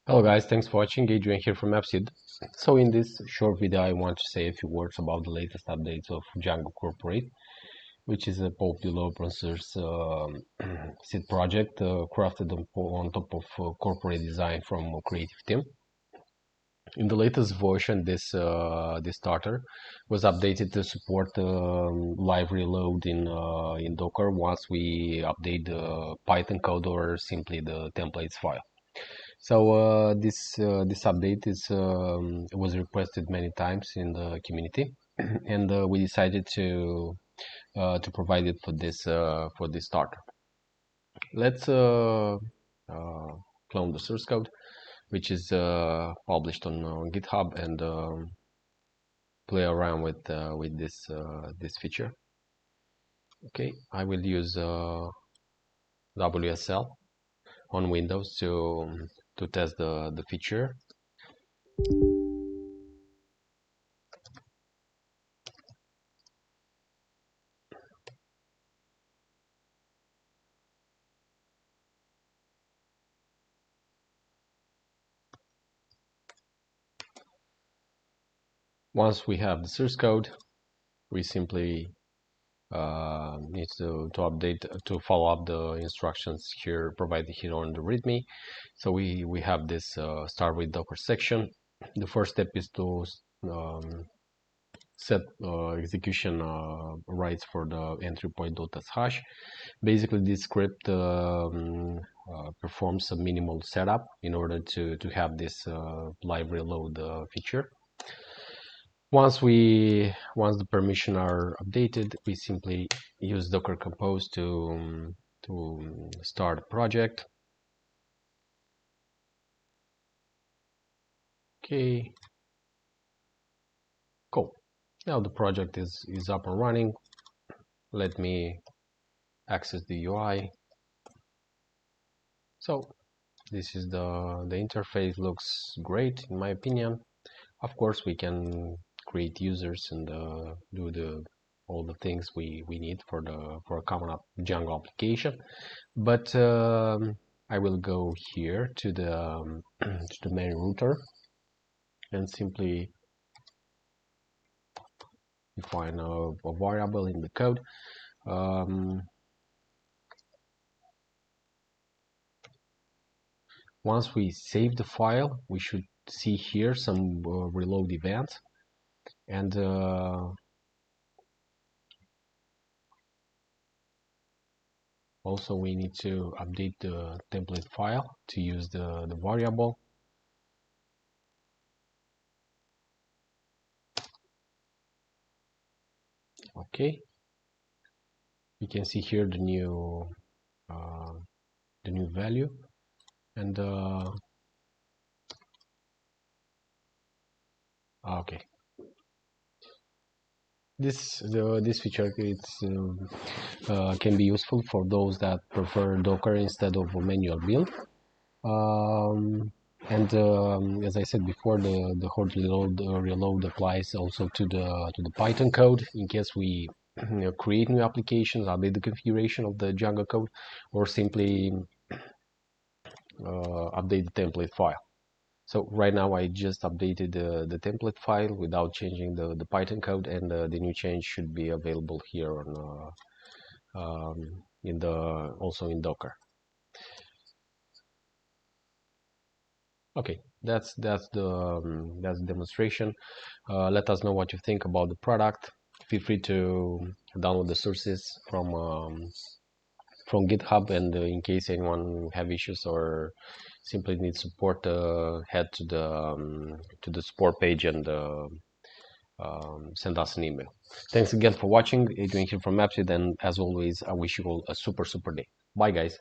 Hello guys, thanks for watching. Adrian here from AppSeed. So in this short video I want to say a few words about the latest updates of Django Corporate, which is a popular open source seed project crafted on top of corporate design from a creative team. In the latest version, this starter was updated to support live reload in Docker once we update the Python code or simply the templates file. So this update was requested many times in the community, and we decided to provide it for this starter. Let's clone the source code, which is published on GitHub, and play around with this feature. Okay, I will use WSL on Windows to test the feature. Once we have the source code, we simply need to update to follow up the instructions here provided here on the README. So we have this start with Docker section. The first step is to set execution rights for the entry point.sh. Basically, this script performs a minimal setup in order to have this live reload feature. Once the permissions are updated, we simply use Docker Compose to start a project. Okay, cool. Now the project is up and running. Let me access the UI. So this is the interface. Looks great in my opinion. Of course, we can create users and do all the things we need for a common Django application. But I will go here to the to the main router and simply define a variable in the code. Once we save the file, we should see here some reload events, and also we need to update the template file to use the variable. Okay, you can see here the new value, and okay, this feature can be useful for those that prefer Docker instead of a manual build. And as I said before, the hard reload applies also to the Python code in case we create new applications, update the configuration of the Django code, or simply update the template file. So right now I just updated the template file without changing the Python code, and the new change should be available here on also in Docker. Okay, that's the demonstration. Let us know what you think about the product. Feel free to download the sources from GitHub, and in case anyone have issues or simply needs support, head to the support page and send us an email. Thanks again for watching. Adrian here from AppSeed, and as always, I wish you all a super day. Bye guys.